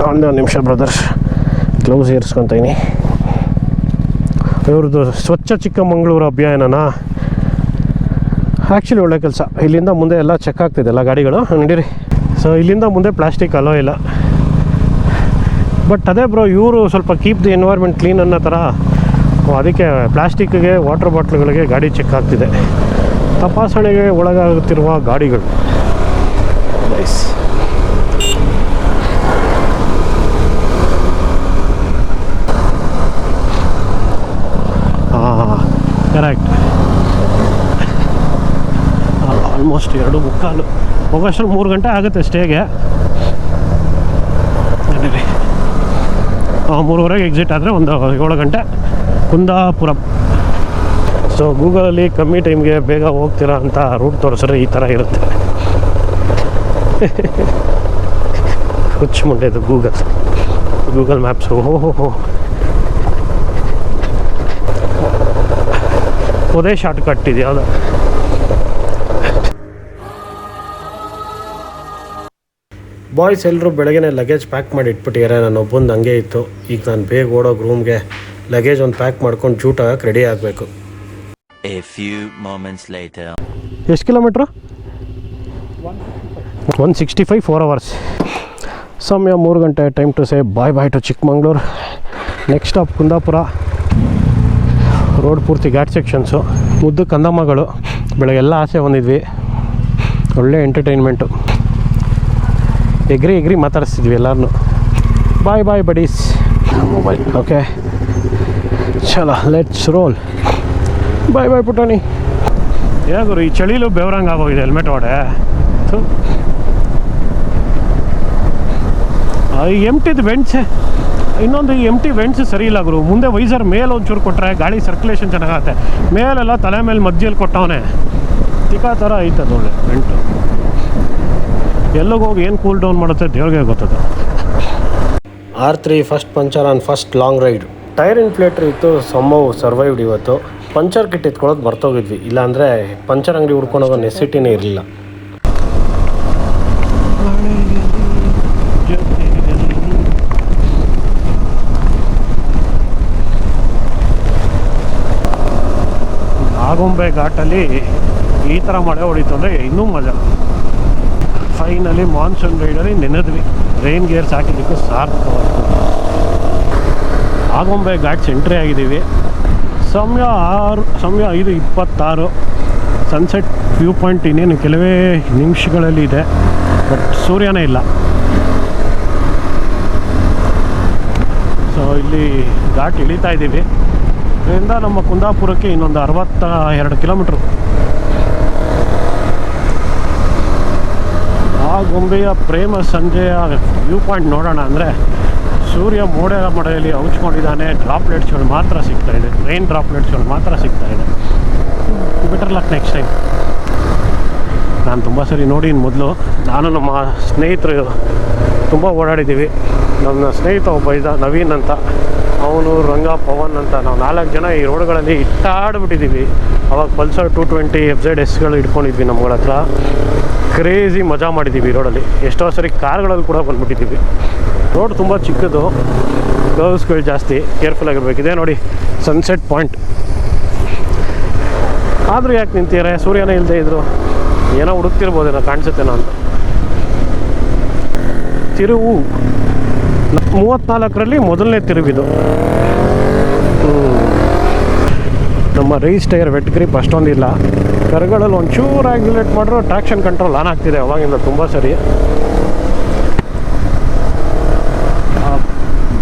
ಒಂದೇ ಒಂದು ನಿಮಿಷ ಬ್ರದರ್, ಗ್ಲೌಸ್ ಏರಿಸ್ಕೊತೀನಿ. ಇವ್ರದ್ದು ಸ್ವಚ್ಛ ಚಿಕ್ಕಮಗಳೂರು ಅಭಿಯಾನನ ಆ್ಯಕ್ಚುಲಿ ಒಳ್ಳೆ ಕೆಲಸ. ಇಲ್ಲಿಂದ ಮುಂದೆ ಎಲ್ಲ ಚೆಕ್ ಆಗ್ತಿದೆ ಎಲ್ಲ ಗಾಡಿಗಳು ನಡೀರಿ. ಸೊ ಇಲ್ಲಿಂದ ಮುಂದೆ ಪ್ಲಾಸ್ಟಿಕ್ ಅಲೋ ಇಲ್ಲ. ಬಟ್ ಅದೇ ಬ್ರೋ, ಇವರು ಸ್ವಲ್ಪ ಕೀಪ್ ದಿ ಎನ್ವೈರ್ಮೆಂಟ್ ಕ್ಲೀನ್ ಅನ್ನೋ ಥರ, ಅದಕ್ಕೆ ಪ್ಲಾಸ್ಟಿಕ್ಗೆ ವಾಟರ್ ಬಾಟ್ಲ್ಗಳಿಗೆ ಗಾಡಿ ಚೆಕ್ ಆಗ್ತಿದೆ. ತಪಾಸಣೆಗೆ ಒಳಗಾಗುತ್ತಿರುವ ಗಾಡಿಗಳು. ನೈಸ್. ಕರೆಕ್ಟ್. ಆಲ್ಮೋಸ್ಟ್ 2:15 ಹೋಗೋಷ್ಟ್ರಲ್ಲಿ 3 ಗಂಟೆ ಆಗುತ್ತೆ ಸ್ಟೇಗೆ. 3:30 ಎಕ್ಸಿಟ್ ಆದರೆ ಒಂದು 7 ಗಂಟೆ ಕುಂದಾಪುರಂ. ಸೊ ಗೂಗಲಲ್ಲಿ ಕಮ್ಮಿ ಟೈಮ್ಗೆ ಬೇಗ ಹೋಗ್ತೀರಾ ಅಂತ ರೂಟ್ ತೋರಿಸಿದ್ರೆ ಈ ಥರ ಇರುತ್ತೆ. ಹುಚ್ಚು ಮುಂಡೆದು ಗೂಗಲ್ ಮ್ಯಾಪ್ಸು. ಓಹೋ, ಅದೇ ಶಾರ್ಟ್ ಕಟ್ ಇದೆ ಯಾವುದು. ಬಾಯ್ಸ್ ಎಲ್ಲರೂ ಬೆಳಗ್ಗೆ ಲಗೇಜ್ ಪ್ಯಾಕ್ ಮಾಡಿ ಇಟ್ಬಿಟ್ಟಿದ್ದಾರೆ. ನಾನು ಒಬ್ಬಂದು ಹಂಗೆ ಇತ್ತು. ಈಗ ನಾನು ಬೇಗ ಓಡೋಗಿ ರೂಮ್ಗೆ ಲಗೇಜ್ ಒಂದು ಪ್ಯಾಕ್ ಮಾಡ್ಕೊಂಡು ಜೂಟ್ ಆಗಕ್ಕೆ ರೆಡಿ ಆಗಬೇಕು. ಎಷ್ಟು ಕಿಲೋಮೀಟ್ರು? 165, 4 hours. ಸಮಯ 3 ಗಂಟೆ. Time to say bye to Chikmagalur. Next stop Kundapura. Road ಪೂರ್ತಿ ಘಾಟ್ ಸೆಕ್ಷನ್ಸು. ಮುದ್ದು ಕಂದಮ್ಮಗಳು. ಬೆಳಗ್ಗೆಲ್ಲ ಆಸೆ ಹೊಂದಿದ್ವಿ, ಒಳ್ಳೆ ಎಂಟರ್ಟೈನ್ಮೆಂಟು. ಎಗ್ರಿ ಮಾತಾಡಿಸ್ತಿದ್ವಿ ಎಲ್ಲರನ್ನೂ. ಬಾಯ್ ಬಡೀಸ್. ಮೊಬೈಲ್ ಓಕೆ, ಚಲೋ ಲೆಟ್ಸ್ ರೋಲ್. ಬಾಯ್ ಪುಟಾಣಿ. ಹೇಗುರು ಈ ಚಳಿಲೂ ಬೆವರಂಗೆ ಆಗೋಗಿದೆ ಹೆಲ್ಮೆಟ್ ಒಡೆ. ಈ ಎಂಟಿದು ವೆಂಟ್ಸೆ, ಇನ್ನೊಂದು ಈ ಎಂಟಿ ವೆಂಟ್ಸ್ ಸರಿ ಇಲ್ಲ ಗುರು. ಮುಂದೆ ವೈಸರ್ ಮೇಲೆ ಒಂಚೂರು ಕೊಟ್ಟರೆ ಗಾಳಿ ಸರ್ಕ್ಯುಲೇಷನ್ ಚೆನ್ನಾಗತ್ತೆ. ಮೇಲೆಲ್ಲ ತಲೆ ಮೇಲೆ ಮಧ್ಯದಲ್ಲಿ ಕೊಟ್ಟವನೇ ತಿಕ್ಕಾ ಥರ ಐತದ ಒಳ್ಳೆ ವೆಂಟು. ಎಲ್ಲೋಗಿ ಹೋಗಿ ಏನು ಕೂಲ್ ಡೌನ್ ಮಾಡುತ್ತೆ ದೇವ್ರಿಗೆ ಗೊತ್ತದ. R3 first puncture on first long ride. Tyre inflator ಇತ್ತು, ಸರ್ವೈವ್ಡ್ ಇವತ್ತು. ಪಂಚರ್ ಕಿಟ್ ಎತ್ಕೊಳ್ಳೋದು ಮರ್ತೋಗಿದ್ವಿ, ಇಲ್ಲಾಂದರೆ ಪಂಚರ್ ಅಂಗಡಿ ಹುಡ್ಕೊಂಡೋಗೋ ನೆಸಿಟಿನೇ ಇರಲಿಲ್ಲ. ಆಗುಂಬೆ ಘಾಟಲ್ಲಿ ಈ ಥರ ಮಳೆ ಹೊಡಿತು ಅಂದರೆ ಇನ್ನೂ ಮಜಾ. ಫೈನಲಿ ಮಾನ್ಸೂನ್ ರೈಡಲ್ಲಿ ನೆನೆದ್ವಿ. ರೈನ್ ಗೇರ್ಸ್ ಹಾಕಿದ್ದಕ್ಕೂ ಸಾರ್ಥಕವಾಯಿತು. ಆಗುಂಬೆ ಘಾಟ್ಸ್ ಎಂಟ್ರಿ ಆಗಿದ್ದೀವಿ. ಸಮಯ 5:26. ಸನ್ಸೆಟ್ ವ್ಯೂ ಪಾಯಿಂಟ್ ಇನ್ನೇನು ಕೆಲವೇ ನಿಮಿಷಗಳಲ್ಲಿ ಇದೆ, ಬಟ್ ಸೂರ್ಯನೇ ಇಲ್ಲ. ಸೊ ಇಲ್ಲಿ ಘಾಟ್ ಇಳಿತಾ ಇದ್ದೀವಿ. ಇದರಿಂದ ನಮ್ಮ ಕುಂದಾಪುರಕ್ಕೆ ಇನ್ನೊಂದು 62 ಕಿಲೋಮೀಟ್ರು. ಆಗುಂಬೆಯ ಪ್ರೇಮ ಸಂಜೆಯ ವ್ಯೂ ಪಾಯಿಂಟ್ ನೋಡೋಣ ಅಂದರೆ ಸೂರ್ಯ ಮೋಡದಲ್ಲಿ ಹೌಚ್ಕೊಂಡಿದ್ದಾನೆ. ಡ್ರಾಪ್ಲೆಟ್ಸ್ಗಳು ಮಾತ್ರ ಸಿಗ್ತಾಯಿದೆ, ರೈನ್ ಡ್ರಾಪ್ಲೆಟ್ಸ್ಗಳು ಮಾತ್ರ ಸಿಗ್ತಾಯಿದೆ. Better luck next time. ನಾನು ತುಂಬ ಸರಿ ನೋಡಿ ಮೊದಲು ನಾನು ನಮ್ಮ ಸ್ನೇಹಿತರು ತುಂಬ ಓಡಾಡಿದ್ದೀವಿ. ನನ್ನ ಸ್ನೇಹಿತ ಒಬ್ಬ ಇದ್ದ ನವೀನ್ ಅಂತ, ಅವನು ರಂಗ, ಪವನ್ ಅಂತ, ನಾವು 4 ಜನ ಈ ರೋಡ್ಗಳಲ್ಲಿ ಇಟ್ಟಾಡ್ಬಿಟ್ಟಿದ್ದೀವಿ. ಅವಾಗ ಪಲ್ಸರ್ 220 FZSಗಳು ಇಟ್ಕೊಂಡಿದ್ವಿ ನಮ್ಗಳ ಹತ್ರ. ಕ್ರೇಜಿ ಮಜಾ ಮಾಡಿದ್ದೀವಿ ಈ ರೋಡಲ್ಲಿ. ಎಷ್ಟೋ ಸರಿ ಕಾರ್ಗಳಲ್ಲಿ ಕೂಡ ಬಂದುಬಿಟ್ಟಿದ್ದೀವಿ. ರೋಡ್ ತುಂಬ ಚಿಕ್ಕದು, ಗರ್ವ್ಸ್ಗಳು ಜಾಸ್ತಿ, ಕೇರ್ಫುಲ್ಲಾಗಿರ್ಬೇಕಿದೆ. ನೋಡಿ ಸನ್ಸೆಟ್ ಪಾಯಿಂಟ್. ಆದರೂ ಯಾಕೆ ನಿಂತಿದ್ದಾರೆ? ಸೂರ್ಯನೇ ಇಲ್ಲದೆ ಇದ್ರು ಏನೋ ಹುಡುಕ್ತಿರ್ಬೋದೇನೋ, ಕಾಣಿಸುತ್ತೇನೋ ಅಂತ. ತಿರುವು 34ರಲ್ಲಿ ಮೊದಲನೇ ತಿರುವಿದು. ನಮ್ಮ ರೈಸ್ ಟೈರ್ ವೆಟ್ ಗ್ರಿಪ್ ಅಷ್ಟೊಂದಿಲ್ಲ. ಕರ್ಗಳಲ್ಲಿ ಒಂಚೂರು ಆ್ಯಕ್ಸಿಲೇಟ್ ಮಾಡಿದ್ರು ಟ್ರಾಕ್ಷನ್ ಕಂಟ್ರೋಲ್ ಆನ್ ಆಗ್ತಿದೆ ಅವಾಗಿಂದ ತುಂಬ ಸರಿ.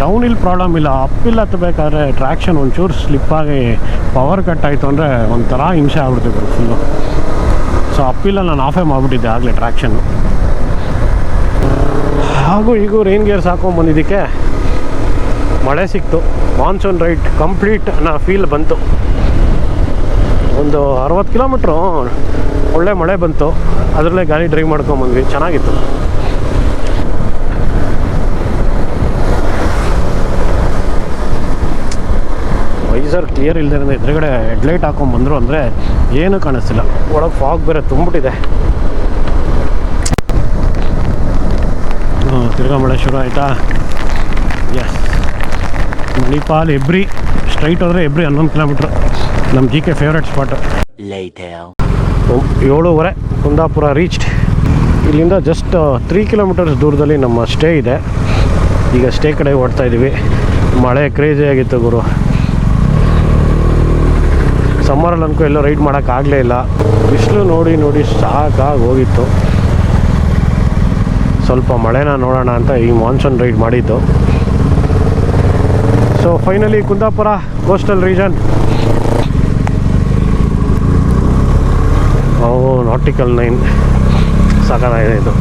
ಡೌನ್ ಹಿಲ್ ಪ್ರಾಬ್ಲಮ್ ಇಲ್ಲ, ಅಪ್ ಹಿಲ್ ಹತ್ತಬೇಕಾದ್ರೆ ಟ್ರಾಕ್ಷನ್ ಒಂಚೂರು ಸ್ಲಿಪ್ಪಾಗಿ ಪವರ್ ಕಟ್ ಆಯಿತು ಅಂದರೆ ಒಂಥರ ಹಿಂಸೆ ಆಗ್ಬಿಡ್ತಿದ್ರು ಫುಲ್ಲು. ಸೊ ಅಪ್ ಹಿಲ್ಲಲ್ಲಿ ನಾನು ಆಫೇ ಮಾಡಿಬಿಟ್ಟಿದ್ದೆ ಆಗಲೇ ಟ್ರಾಕ್ಷನ್ನು. ಹಾಗೂ ಈಗೂ ರೈನ್ ಗೇರ್ಸ್ ಹಾಕೊಂಡ್ಬಂದಿದ್ದಕ್ಕೆ ಮಳೆ ಸಿಕ್ತು. ಮಾನ್ಸೂನ್ ರೈಡ್ ಕಂಪ್ಲೀಟ್ ಅನ್ನೋ ಫೀಲ್ ಬಂತು. ಒಂದು 60 ಕಿಲೋಮೀಟ್ರು ಒಳ್ಳೆ ಮಳೆ ಬಂತು. ಅದರಲ್ಲೇ ಗಾಡಿ ಡ್ರೈವ್ ಮಾಡ್ಕೊಂಬಂದ್ವಿ, ಚೆನ್ನಾಗಿತ್ತು. ವೈಸರ್ ಕ್ಲಿಯರ್ ಇಲ್ಲದೆ ಎದುರುಗಡೆ ಹೆಡ್ಲೈಟ್ ಹಾಕೊಂಡ್ಬಂದರು ಅಂದರೆ ಏನೂ ಕಾಣಿಸ್ತಿಲ್ಲ. ಒಳಗೆ ಫಾಗ್ ಬೇರೆ ತುಂಬಿಟ್ಟಿದೆ. ತಿರ್ಗಾ ಮಳೆ ಶುರು ಆಯಿತಾ. ಎಸ್, ಮಣಿಪಾಲ್ ಎಬ್ರಿ ಸ್ಟ್ರೈಟ್ ಹೋದರೆ ಎಬ್ರಿ 11 ಕಿಲೋಮೀಟ್ರ್. ನಮ್ಮ GK favourite spot. 7:30 Kundapura reached. ಇಲ್ಲಿಂದ ಜಸ್ಟ್ 3 ಕಿಲೋಮೀಟರ್ಸ್ ದೂರದಲ್ಲಿ ನಮ್ಮ ಸ್ಟೇ ಇದೆ. ಈಗ ಸ್ಟೇ ಕಡೆ ಓಡ್ತಾ ಇದ್ದೀವಿ. ಮಳೆ ಕ್ರೇಜಿ ಆಗಿತ್ತು ಗುರು. ಸಮ್ಮರಲ್ಲಿ ಅನ್ಕೋ ಎಲ್ಲೋ ರೈಡ್ ಮಾಡೋಕ್ಕಾಗಲೇ ಇಲ್ಲ. ಬಿಸಿಲು ನೋಡಿ ನೋಡಿ ಸಾಕಾಗಿ ಹೋಗಿತ್ತು. ಸ್ವಲ್ಪ ಮಳೆನ ನೋಡೋಣ ಅಂತ ಈ ಮಾನ್ಸೂನ್ ರೈಡ್ ಮಾಡಿದ್ದು. So finally Kundapura coastal region. Nautical 9 ಸಾಕಾಗಿದೆ ಇದು.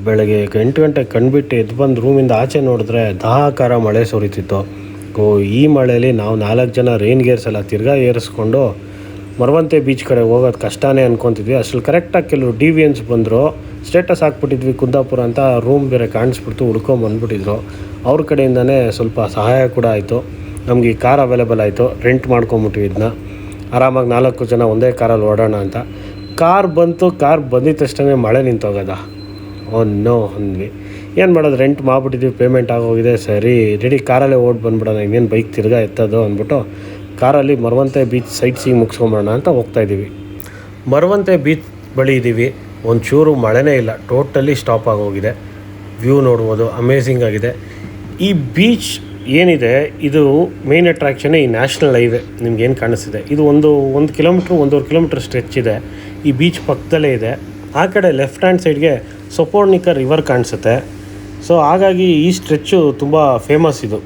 ಬೆಳಗ್ಗೆ 8 ಗಂಟೆಗೆ ಕಣ್ಬಿಟ್ಟು ಎದ್ದು ಬಂದು ರೂಮಿಂದ ಆಚೆ ನೋಡಿದ್ರೆ ಧಾರಾಕಾರ ಮಳೆ ಸುರಿತಿತ್ತು. ಈ ಮಳೆಯಲ್ಲಿ ನಾವು 4 ಜನ ರೈನ್ ಗೇರ್ಸ್ ಎಲ್ಲ ತಿರ್ಗಾ ಏರಿಸ್ಕೊಂಡು ಮರವಂತೆ ಬೀಚ್ ಕಡೆ ಹೋಗೋದು ಕಷ್ಟನೇ ಅಂದ್ಕೊತಿದ್ವಿ. ಅಷ್ಟರಲ್ಲಿ ಕರೆಕ್ಟಾಗಿ ಕೆಲವರು DVNs ಬಂದರು. ಸ್ಟೇಟಸ್ ಹಾಕ್ಬಿಟ್ಟಿದ್ವಿ ಕುಂದಾಪುರ ಅಂತ. ರೂಮ್ ಬೇರೆ ಕಾಣಿಸ್ಬಿಡ್ತು, ಹುಡ್ಕೊಂಬಂದ್ಬಿಟ್ಟಿದ್ರು. ಅವ್ರ ಕಡೆಯಿಂದನೇ ಸ್ವಲ್ಪ ಸಹಾಯ ಕೂಡ ಆಯಿತು. ನಮಗೆ ಈ ಕಾರ್ ಅವೈಲೇಬಲ್ ಆಯಿತು. ರೆಂಟ್ ಮಾಡ್ಕೊಂಬಿಟ್ವಿ ಇದನ್ನ. ಆರಾಮಾಗಿ 4 ಜನ ಒಂದೇ ಕಾರಲ್ಲಿ ಓಡೋಣ ಅಂತ. ಕಾರ್ ಬಂದಿದ ತಕ್ಷಣ ಮಳೆ ನಿಂತೋಗದ. ನೋ ಅಂದ್ವಿ. ಏನು ಮಾಡೋದು, ರೆಂಟ್ ಮಾಡಿಬಿಟ್ಟಿದ್ವಿ, ಪೇಮೆಂಟ್ ಆಗೋಗಿದೆ. ಸರಿ ರೆಡಿ, ಕಾರಲ್ಲೇ ಬಂದ್ಬಿಡೋಣ, ಇನ್ನೇನು ಬೈಕ್ ತಿರ್ಗಾ ಎತ್ತೋದು ಅಂದ್ಬಿಟ್ಟು ಕಾರಲ್ಲಿ ಮರವಂತೆ ಬೀಚ್ ಸೈಟ್ ಸೀಯಿಂಗ್ ಮುಗಿಸ್ಕೊಂಬೋಣ ಅಂತ ಹೋಗ್ತಾಯಿದ್ದೀವಿ. ಮರವಂತೆ ಬೀಚ್ ಬಳಿ ಇದ್ದೀವಿ. ಒಂಚೂರು ಮಳೆನೇ ಇಲ್ಲ, ಟೋಟಲಿ ಸ್ಟಾಪ್ ಆಗೋಗಿದೆ. ವ್ಯೂ ನೋಡ್ಬೋದು, ಅಮೇಝಿಂಗ್ ಆಗಿದೆ. ಈ ಬೀಚ್ ಏನಿದೆ ಇದು ಮೇನ್ ಅಟ್ರಾಕ್ಷನ್ನೇ ಈ ನ್ಯಾಷನಲ್ ಹೈವೇ. ನಿಮ್ಗೇನು ಕಾಣಿಸ್ತಿದೆ ಇದು 1 ಕಿಲೋಮೀಟ್ರ್ 1.5 ಕಿಲೋಮೀಟ್ರ್ ಸ್ಟ್ರೆಚ್ ಇದೆ. ಈ ಬೀಚ್ ಪಕ್ಕದಲ್ಲೇ ಇದೆ. ಆ ಕಡೆ ಲೆಫ್ಟ್ ಹ್ಯಾಂಡ್ ಸೈಡ್ಗೆ ಸೊಪೋರ್ನಿಕ ರಿವರ್ ಕಾಣಿಸುತ್ತೆ. ಸೊ ಹಾಗಾಗಿ ಈ ಸ್ಟ್ರೆಚ್ಚು ತುಂಬ ಫೇಮಸ್ ಇದು.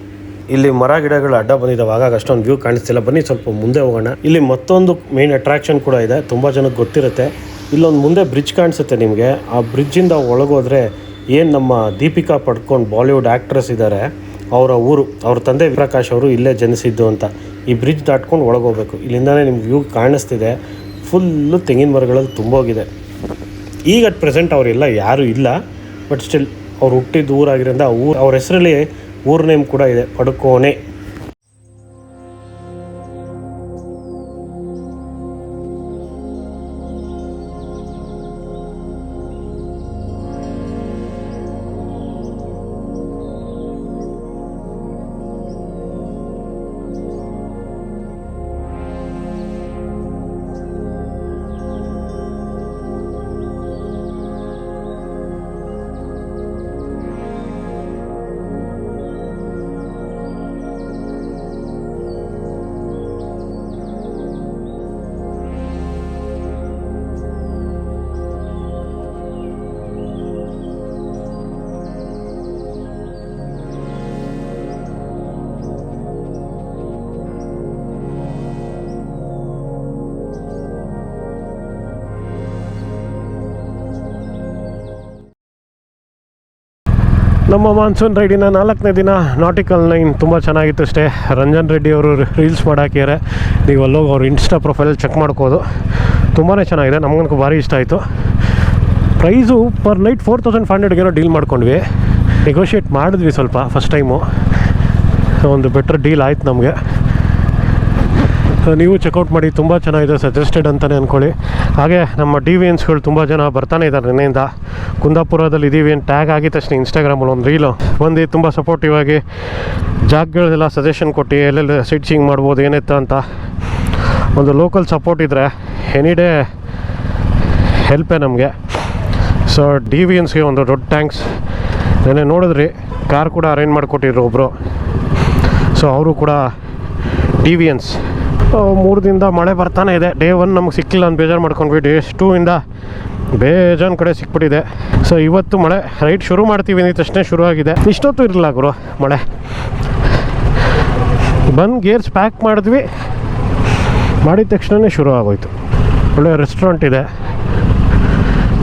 ಇಲ್ಲಿ ಮರ ಗಿಡಗಳು ಅಡ್ಡ ಬಂದಿದ್ದಾವೆ, ಆಗಾಗ ಅಷ್ಟೊಂದು ವ್ಯೂ ಕಾಣಿಸ್ತಿಲ್ಲ. ಬನ್ನಿ ಸ್ವಲ್ಪ ಮುಂದೆ ಹೋಗೋಣ. ಇಲ್ಲಿ ಮತ್ತೊಂದು ಮೇನ್ ಅಟ್ರಾಕ್ಷನ್ ಕೂಡ ಇದೆ, ತುಂಬ ಜನಕ್ಕೆ ಗೊತ್ತಿರುತ್ತೆ. ಇಲ್ಲೊಂದು ಮುಂದೆ ಬ್ರಿಡ್ಜ್ ಕಾಣಿಸುತ್ತೆ ನಿಮಗೆ. ಆ ಬ್ರಿಡ್ಜಿಂದ ಒಳಗೋದ್ರೆ ಏನು ನಮ್ಮ ದೀಪಿಕಾ ಪಡ್ಕೊಂಡು ಬಾಲಿವುಡ್ ಆ್ಯಕ್ಟ್ರೆಸ್ ಇದ್ದಾರೆ, ಅವರ ಊರು, ಅವ್ರ ತಂದೆ ಪ್ರಕಾಶ್ ಅವರು ಇಲ್ಲೇ ಜನಿಸಿದ್ದು ಅಂತ. ಈ ಬ್ರಿಡ್ಜ್ ದಾಟ್ಕೊಂಡು ಒಳಗೋಗ್ಬೇಕು. ಇಲ್ಲಿಂದನೇ ನಿಮ್ಗೆ ವ್ಯೂ ಕಾಣಿಸ್ತಿದೆ. ಫುಲ್ಲು ತೆಂಗಿನ ಮರಗಳಲ್ಲಿ ತುಂಬೋಗಿದೆ. ಈಗ ಅಟ್ ಪ್ರೆಸೆಂಟ್ ಅವರೆಲ್ಲ ಯಾರೂ ಇಲ್ಲ, ಬಟ್ ಸ್ಟಿಲ್ ಅವ್ರು ಹುಟ್ಟಿದ ಊರಾಗಿರೋದ್ರಿಂದ ಅವ್ರ ಹೆಸರಲ್ಲಿ ಊರ ನೇಮ್ ಕೂಡ ಇದೆ, ಪಡುಕೋನೆ. ನಮ್ಮ ಮಾನ್ಸೂನ್ ರೈಡಿನ 4ನೇ ದಿನ ನಾಟಿಕಲ್ 9 ತುಂಬ ಚೆನ್ನಾಗಿತ್ತು ಅಷ್ಟೇ. ರಂಜನ್ ರೆಡ್ಡಿ ಅವರು ರೀಲ್ಸ್ ಮಾಡಾಕಿದ್ದಾರೆ, ನೀವು ಅಲ್ಲೋಗಿ ಅವ್ರ ಇನ್ಸ್ಟಾ ಪ್ರೊಫೈಲ್ ಚೆಕ್ ಮಾಡ್ಕೋದು. ತುಂಬಾ ಚೆನ್ನಾಗಿದೆ, ನಮಗಂತೂ ಭಾರಿ ಇಷ್ಟ ಆಯಿತು. ಪ್ರೈಸು ಪರ್ ನೈಟ್ 4500 ಡೀಲ್ ಮಾಡ್ಕೊಂಡ್ವಿ. ನೆಗೋಷಿಯೇಟ್ ಮಾಡಿದ್ವಿ ಸ್ವಲ್ಪ ಫಸ್ಟ್ ಟೈಮು. ಒಂದು ಬೆಟ್ರ್ ಡೀಲ್ ಆಯ್ತು ನಮಗೆ. ನೀವು ಚೆಕ್ಔಟ್ ಮಾಡಿ, ತುಂಬ ಚೆನ್ನಾಗಿದೆ, ಸಜೆಸ್ಟೆಡ್ ಅಂತಲೇ ಅಂದ್ಕೊಳ್ಳಿ. ಹಾಗೆ ನಮ್ಮ DVNsಗಳು ತುಂಬ ಜನ ಬರ್ತಾನೆ ಇದ್ದಾರೆ ನಿನ್ನೆಯಿಂದ. ಕುಂದಾಪುರದಲ್ಲಿ ಇದ್ದೀವಿ ಅಂತ ಟ್ಯಾಗ್ ಆಗಿದ ತಕ್ಷಣ ಇನ್ಸ್ಟಾಗ್ರಾಮಲ್ಲಿ ಒಂದು ರೀಲು ಬಂದು ತುಂಬ ಸಪೋರ್ಟಿವ್ ಆಗಿ ಜಾಗಗಳೆಲ್ಲ ಸಜೆಷನ್ ಕೊಟ್ಟು ಎಲ್ಲೆಲ್ಲಿ ಸೈಟ್ ಸೀಯಿಂಗ್ ಮಾಡ್ಬೋದು ಏನಿತ್ತು ಅಂತ. ಒಂದು ಲೋಕಲ್ ಸಪೋರ್ಟ್ ಇದ್ದರೆ ಎನಿ ಡೇ ಹೆಲ್ಪೇ ನಮಗೆ. ಸೊ DVNsಗೆ ಒಂದು ದೊಡ್ಡ ಥ್ಯಾಂಕ್ಸ್. ನೆನ್ನೆ ನೋಡಿದ್ರಿ ಕಾರ್ ಕೂಡ ಅರೇಂಜ್ ಮಾಡಿಕೊಟ್ಟಿದ್ರು ಒಬ್ಬರು. ಸೊ ಅವರು ಕೂಡ DVNs. 3 ದಿನದ ಮಳೆ ಬರ್ತಾನೆ ಇದೆ. ಡೇ 1 ನಮಗೆ ಸಿಕ್ಕಿಲ್ಲ ಅಂತ ಬೇಜಾರು ಮಾಡ್ಕೊಂಡ್ವಿ. ಡೇ 2 ಇಂದ ಬೇಜಾನ್ ಕಡೆ ಸಿಕ್ಬಿಟ್ಟಿದೆ. ಸೊ ಇವತ್ತು ಮಳೆ ರೈಡ್ ಶುರು ಮಾಡ್ತೀವಿ ಅಂದ ತಕ್ಷಣ ಶುರು ಆಗಿದೆ. ಇಷ್ಟೊತ್ತು ಇರಲಿಲ್ಲ ಗುರು ಮಳೆ. ಬಂದು ಗೇರ್ಸ್ ಪ್ಯಾಕ್ ಮಾಡಿದ್ವಿ, ಮಾಡಿದ ತಕ್ಷಣವೇ ಶುರು ಆಗೋಯ್ತು. ಒಳ್ಳೆ ರೆಸ್ಟೋರೆಂಟ್ ಇದೆ,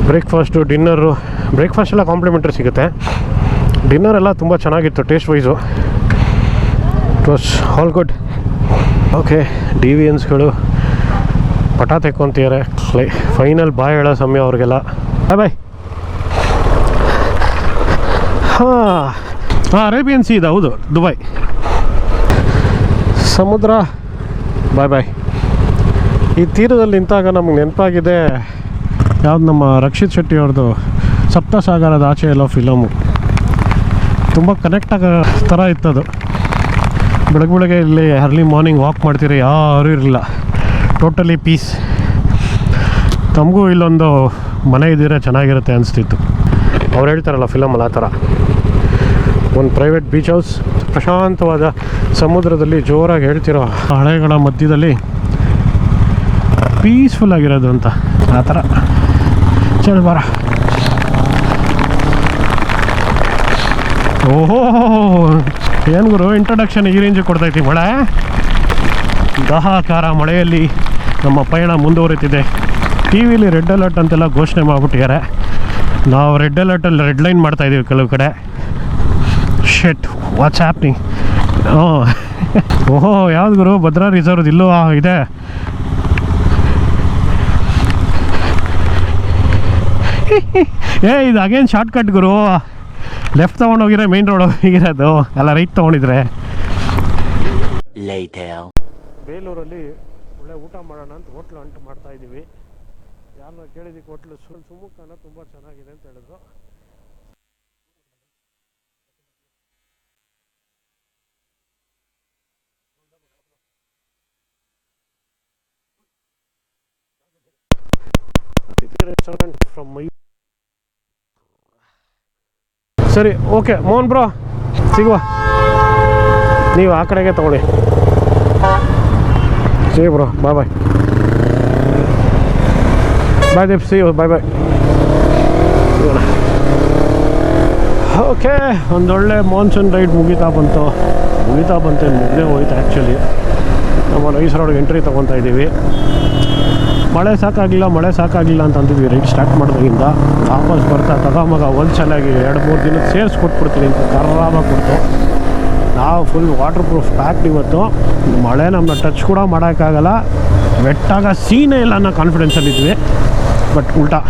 ಬ್ರೇಕ್ಫಾಸ್ಟು ಡಿನ್ನರು. ಬ್ರೇಕ್ಫಾಸ್ಟ್ ಎಲ್ಲ ಕಾಂಪ್ಲಿಮೆಂಟ್ರಿ ಸಿಗುತ್ತೆ. ಡಿನ್ನರ್ ಎಲ್ಲ ತುಂಬ ಚೆನ್ನಾಗಿತ್ತು taste wise. It was all good. Okay, DVNsಗಳು ಪಟ ತೆಕ್ಕೊಂತಿದ್ದಾರೆ. ಫೈನಲ್ ಬಾಯ್ ಹೇಳೋ ಸಮಯ ಅವ್ರಿಗೆಲ್ಲ. ಬಾಯ್. ಹಾಂ, ಅರೇಬಿಯನ್ ಸೀ ಇದೆ, ಹೌದು, ದುಬೈ ಸಮುದ್ರ. ಬಾಯ್. ಈ ತೀರದಲ್ಲಿ ನಿಂತಾಗ ನಮ್ಗೆ ನೆನಪಾಗಿದೆ ಯಾವ್ದು ನಮ್ಮ ರಕ್ಷಿತ್ ಶೆಟ್ಟಿ ಅವ್ರದ್ದು ಸಪ್ತಸಾಗರದ ಆಚೆ ಎಲ್ಲೋ ಫಿಲಮು. ತುಂಬ ಕನೆಕ್ಟ್ ಆಗೋ ಥರ ಇತ್ತದು. ಬೆಳಗ್ಗೆ ಇಲ್ಲಿ ಅರ್ಲಿ ಮಾರ್ನಿಂಗ್ ವಾಕ್ ಮಾಡ್ತೀರಿ, ಯಾರೂ ಇರಲಿಲ್ಲ, ಟೋಟಲಿ ಪೀಸ್. ತಮಗೂ ಇಲ್ಲೊಂದು ಮನೆ ಇದ್ದಿದ್ರೆ ಚೆನ್ನಾಗಿರುತ್ತೆ ಅನಿಸ್ತಿತ್ತು. ಅವ್ರು ಹೇಳ್ತಾರಲ್ಲ ಫಿಲಮಲ್ಲಿ ಆ ಥರ ಒಂದು ಪ್ರೈವೇಟ್ ಬೀಚ್ ಹೌಸ್, ಪ್ರಶಾಂತವಾದ ಸಮುದ್ರದಲ್ಲಿ ಜೋರಾಗಿ ಹೇಳ್ತಿರೋ ಹಳೆಗಳ ಮಧ್ಯದಲ್ಲಿ ಪೀಸ್ಫುಲ್ ಆಗಿರೋದು ಅಂತ, ಆ ಥರ. ಚಲ್ ಬಾರ. ಓಹೋ ಏನು ಗುರು ಇಂಟ್ರೊಡಕ್ಷನ್ ಈ ರೇಂಜಿಗೆ ಕೊಡ್ತೈತಿ. ಮಳೆ, ದಾಹಾಕಾರ ಮಳೆಯಲ್ಲಿ ನಮ್ಮ ಪಯಣ ಮುಂದುವರಿತಿದೆ. ಟಿ ವಿಲಿ ರೆಡ್ ಅಲರ್ಟ್ ಅಂತೆಲ್ಲ ಘೋಷಣೆ ಮಾಡಿಬಿಟ್ಟಿದ್ದಾರೆ. ನಾವು ರೆಡ್ ಅಲರ್ಟಲ್ಲಿ ರೆಡ್ ಲೈನ್ ಮಾಡ್ತಾಯಿದ್ದೀವಿ ಕೆಲವು ಕಡೆ. Shit, what's happening? ಓಹೋ ಯಾವ್ದು ಗುರು, ಭದ್ರಾ ರಿಸರ್ವ್ ಇಲ್ಲೂ ಇದೆ. ಇದು ಅಗೇನ್ ಶಾರ್ಟ್ ಕಟ್ ಗುರು. ಲೆಫ್ಟ್ ತೊಗೊಂಡೋಗಿದ್ರೆ ಮೇನ್ ರೋಡ್ ಹೋಗಿರೋದು, ಅಲ್ಲ ರೈಟ್ ತೊಗೊಂಡಿದ್ರೆ. ಬೇಲೂರಲ್ಲಿ ಒಳ್ಳೆ ಊಟ ಮಾಡೋಣ ಅಂತ ಹೋಟ್ಲು ಅಂಟು ಮಾಡ್ತಾ ಇದ್ದೀವಿ. ಯಾರನ್ನ ಕೇಳಿದ್ದಕ್ಕೆ ಹೋಟ್ಲು ಸುಮುಖನ ತುಂಬ ಚೆನ್ನಾಗಿದೆ ಅಂತ ಹೇಳಿದ್ರು. Restaurant from my. ಸರಿ, ಓಕೆ ಮೋಹನ್ ಬ್ರೋ, ಸಿಗುವ. ನೀವು ಆ ಕಡೆಗೆ ತಗೊಳ್ಳಿ. ಸರಿ bro, bye bye. Bye Deep, see you, bye bye. ಸಿಗೋಣ. ಓಕೆ, ಒಂದೊಳ್ಳೆ ಮಾನ್ಸೂನ್ ರೈಡ್ ಮುಗಿತಾ ಬಂತು ಮುಗ್ದೇ ಹೋಯ್ತು. ಆ್ಯಕ್ಚುಲಿ ನಮ್ಮ ನೈಸ್ ರೋಡ್ಗೆ ಎಂಟ್ರಿ ತೊಗೊತಾ ಇದ್ದೀವಿ. ಮಳೆ ಸಾಕಾಗಲಿಲ್ಲ ಅಂತ ಅಂತಿದ್ವಿ ರೈಡ್ ಸ್ಟಾರ್ಟ್ ಮಾಡೋದ್ರಿಂದ. ವಾಪಸ್ ಬರ್ತಾ ತಗೊಂಬಗ ಒಂದು ಚೆನ್ನಾಗಿ 2-3 ದಿನಕ್ಕೆ ಸೇರಿಸ್ಕೊಟ್ಬಿಡ್ತೀನಿ ಅಂತ ಕರಾಮಾಗಿ ಕೊಡ್ತು. ನಾವು ಫುಲ್ ವಾಟರ್ ಪ್ರೂಫ್ ಪ್ಯಾಕ್ಡ್ ಇವತ್ತು. ಮಳೆ ನಮ್ಮನ್ನ ಟಚ್ ಕೂಡ ಮಾಡೋಕ್ಕಾಗಲ್ಲ, ವೆಟ್ಟಾಗ ಸೀನೇ ಇಲ್ಲ ಅನ್ನೋ ಕಾನ್ಫಿಡೆನ್ಸಲ್ಲಿದ್ವಿ. ಬಟ್ ಉಲ್ಟಾ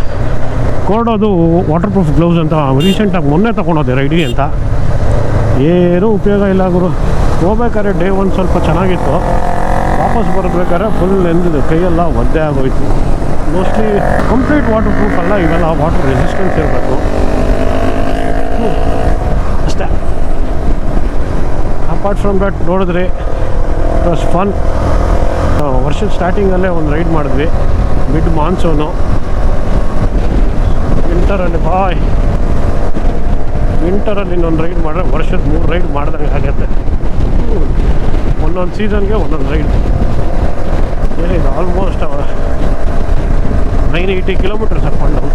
ಕೊಡೋದು ವಾಟರ್ ಪ್ರೂಫ್ ಗ್ಲೌಸ್ ಅಂತ ರೀಸೆಂಟಾಗಿ ಮೊನ್ನೆ ತೊಗೊಂಡೋದೆ ರೈಡಿಗೆ ಅಂತ. ಏನೂ ಉಪಯೋಗ ಇಲ್ಲ ಗುರು. ಹೋಗ್ಬೇಕಾದ್ರೆ ಡೇ 1 ಸ್ವಲ್ಪ ಚೆನ್ನಾಗಿತ್ತು, ವಾಪಸ್ ಬರಬೇಕಾದ್ರೆ ಫುಲ್ ನೆಂದಿದ್ದು, ಕೈಯೆಲ್ಲ ಒದ್ದೆ ಆಗೋಯ್ತು. ಮೋಸ್ಟ್ಲಿ ಕಂಪ್ಲೀಟ್ ವಾಟರ್ ಪ್ರೂಫ್ ಅಲ್ಲ, ಇವೆಲ್ಲ ವಾಟರ್ ರೆಸಿಸ್ಟೆನ್ಸ್ ಇರಬೇಕು ಅಷ್ಟೇ. ಅಪಾರ್ಟ್ ಫ್ರಮ್ ದಟ್ ನೋಡಿದ್ರಿ, ಇಟ್ ವಾಸ್ ಫನ್. ವರ್ಷದ ಸ್ಟಾರ್ಟಿಂಗಲ್ಲೇ ಒಂದು ರೈಡ್ ಮಾಡಿದ್ವಿ, ಮಿಡ್ ಮಾನ್ಸೂನು. ವಿಂಟರಲ್ಲಿ ಇನ್ನೊಂದು ರೈಡ್ ಮಾಡಿದ್ರೆ ವರ್ಷದ 3 ರೈಡ್ ಮಾಡ್ದಂಗೆ ಆಗುತ್ತೆ. ಒಂದೊಂದು ಸೀಸನ್ಗೆ ಒಂದೊಂದು ರೈಡ್. ಏನಿದೆ almost 980 kilometres up and down.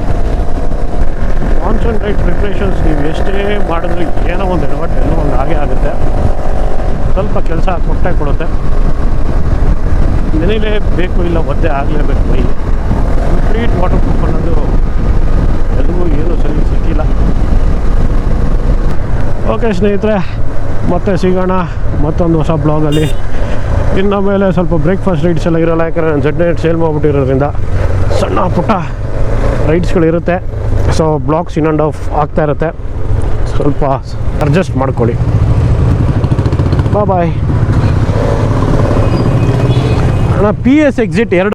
Monsoon ride preparations ನೀವು ಎಷ್ಟೇ ಮಾಡಿದ್ರೆ ಏನೋ ಒಂದು ಎಡವಟ್ಟು ಏನೋ ಒಂದು ಹಾಗೆ ಆಗುತ್ತೆ. ಸ್ವಲ್ಪ ಕೆಲಸ ಕೊಡುತ್ತೆ. ನೆನೆಯಲೇಬೇಕು, ಇಲ್ಲ ಒದ್ದೆ ಆಗಲೇಬೇಕು ಮೈ. ಕಂಪ್ಲೀಟ್ ವಾಟರ್ ಪ್ರೂಫ್ ಅನ್ನೋದು ಎಲ್ಲವೂ ಏನೂ ಸರಿ ಸಿಕ್ಕಿಲ್ಲ. ಓಕೆ ಸ್ನೇಹಿತರೆ, ಮತ್ತೆ ಸಿಗೋಣ ಮತ್ತೊಂದು ಹೊಸ ಬ್ಲಾಗಲ್ಲಿ. ಇನ್ನು ಮೇಲೆ ಸ್ವಲ್ಪ ಬ್ರೇಕ್ಫಾಸ್ಟ್ ರೈಡ್ಸ್ ಎಲ್ಲ ಇರೋಲ್ಲ, ಯಾಕಂದರೆ ನಾನು Z9 ಸೇಲ್ ಮಾಡಿಬಿಟ್ಟಿರೋದ್ರಿಂದ ಸಣ್ಣ ಪುಟ್ಟ ರೈಡ್ಸ್ಗಳಿರುತ್ತೆ. So blogs in and off ಆಗ್ತಾ ಇರುತ್ತೆ, ಸ್ವಲ್ಪ ಅಡ್ಜಸ್ಟ್ ಮಾಡ್ಕೊಳ್ಳಿ. ಬಾಯ್. ಅಣ್ಣ PS ಎಕ್ಸಿಟ್ 2